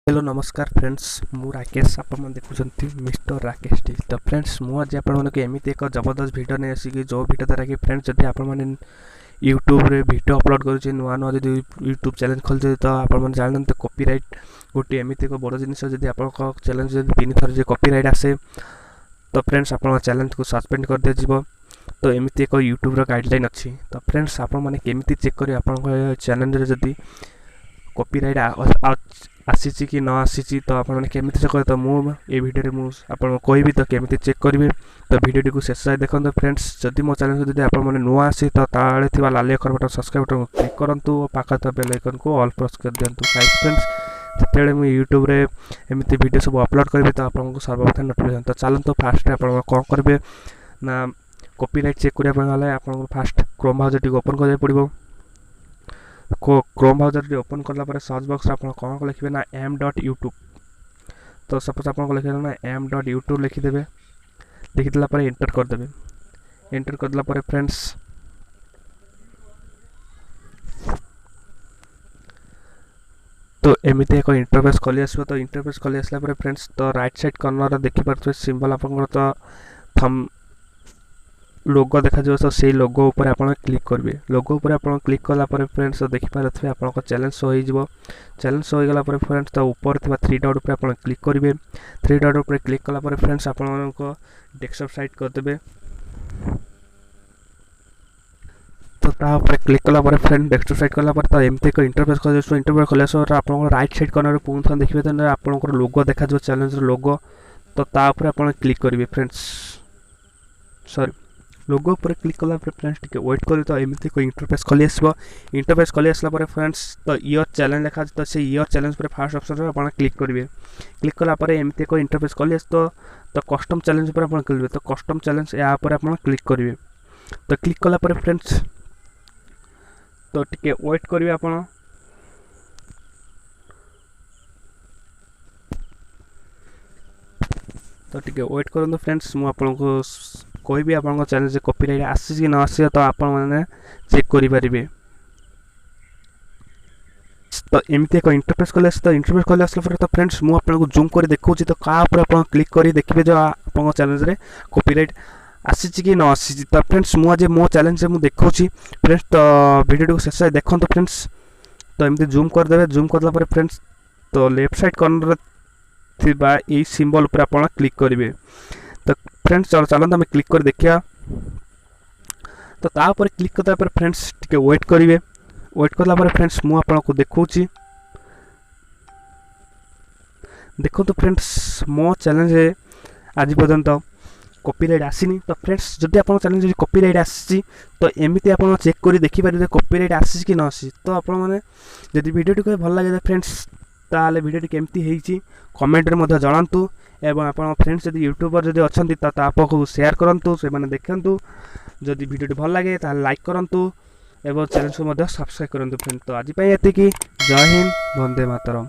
Hello नमस्कार friends मु राकेश आपण देखुं मिस्टर राकेश टी। तो फ्रेंड्स मुझे आपण एमती एक जबरदस्त वीडियो नहीं आसिक जो वीडियो द्वारा कि फ्रेंड्स जब आप यूट्यूब रे वीडियो अपलोड कर नुआ नुआ जो यूट्यूब चैनल खोलते तो आप जानते कॉपीराइट गोटे एमती एक बड़ जिन जब आप चैनल जो 3 थर कॉपीराइट आसे तो फ्रेंड्स आप चैनल को सस्पेंड कर दिया। तो एमती एक यूट्यूब गाइडलाइन अच्छी। तो फ्रेंड्स आपने केमी चेक करें आप चैनल जदि कॉपीराइट आसी कि न आसी तो आपने चेक करें। तो मुझे वीडियो मुझे कहबी तो केमी चेक करेंगे। तो वीडियो को शेष देखो फ्रेंड्स जदि मो चैनल को आप नुआ आसी तो ताले थी लाल अक्षर बटन सब्सक्राइब बटन क्लिक करूँ और पाखा बेल आइकन को ऑल प्रेस कर दिंतु। फ्रेंड्स जिते मुझे यूट्यूब रे एमती वीडियो सब अपलोड करी तो आपको सर्वप्रथम नोटिफिकेशन। तो चलते फास्ट आप कौन करेंगे ना कॉपीराइट चेक करने आपको fast Chrome browser T open करा पड़ो। क्रोम ब्राउजर टी ओपन कला सर्च बॉक्स आप कौन लिखे ना m.youtube। तो सपोज आप लिखे ना m.youtube लिखिदे। लिखिदेला एंटर करदे। एंटर करदेला फ्रेंड्स तो एमती एक इंटरफेस खोली आसो। तो इंटरफेस खोली आसला फ्रेंड्स तो राइट साइड कॉर्नर देखिपे सिंबल आप थम लोगो देखा जो तो से लोगो ऊपर आप क्लिक करेंगे। लोगो ऊपर आप क्लिक कलापर फ्रेंड्स तो देखिपे आप चैनल शो हो। चैनल शो हो गला फ्रेंड्स तो ऊपर थी 3 डॉट उपर आप क्लिक करेंगे। 3 डॉट उपर क्लिक कलापर फ्रेंड्स आप डेस्कटॉप साइड करदे। तो तापर क्लिक कलापर फ्रेंड डेस्कटॉप साइड कलापर तो एमती एक इंटरफेस खोल इंटरफेस खोल आप राइट साइड कॉर्नर पुणी थोड़ा देखिए तो आप लोगो देखा जो चैनल लोगो तो तापर आप क्लिक करेंगे फ्रेंड्स। सॉरी लोगो पर क्लिक कला फ्रेंड्स टिके वेट कर तो एमती कोई इंटरफेस खोली आसो। इंटरफेस खोली आसला फ्रेंड्स तो योर चैनल लिखा तो से योर चैनल पर फास्ट ऑप्शन आप क्लिक करेंगे। क्लिक कलापर एमती कोई इंटरफेस खोली आस तो कस्टम चैनल पर आप क्लिक तो कस्टम चैनल या पर आप क्लिक करेंगे। तो क्लिक कलापर फ्रेंड्स तो टिके वेट करेंगे आप तो टिके वेट करूँ फ्रेंड्स मुझे आपको कहबी आप चैनल से कॉपीराइट आसी कि न आसी तो आप चेक करें। तो एमती एक इंटरफेस खोल तो इंटरफेस खोल आसला तो फ्रेंड्स मुझे आपको जूम कर देखा तो क्या आप क्लिक कर देखिए जो आप चैनल से कॉपीराइट आसी कि न आसी। तो फ्रेंड्स मुझे मो चैनल से मुझे देखा फ्रेंड्स तो वीडियो को शेष देखो फ्रेंड्स। तो एमती जूम करदे। जूम करला फ्रेंड्स तो लेफ्ट साइड कॉर्नर थी सिंबल उपर आप क्लिक करेंगे। तो फ्रेंड्स चलते आम क्लिक कर देखिया। तो तापर क्लिक करला फ्रेंड्स टिके वेट करेंगे। वेट करला फ्रेंड्स मुझे आपको देखा देखो तो फ्रेंड्स मो चैनल से आज पर्यंत कॉपीराइट आसीनी। तो फ्रेंड्स जब आप चैनल जो कॉपीराइट आसी तो एमती आप चेक कर देखिपारे कॉपीराइट आसी कि न आसी। तो आपड़ी वीडियो भल लगे फ्रेंड्स ताले वीडियो केमती है कमेंट रे जनातु एवं आप फ्रेंड्स जब यूट्यूबर जब अच्छा तो आपको शेयर करूँ से देखु। जदि वीडियो भल लगे तो लाइक करूँ एवं चैनल को सब्सक्राइब करूँ फ्रेंड। तो आज ये जय हिंद वंदे मातरम।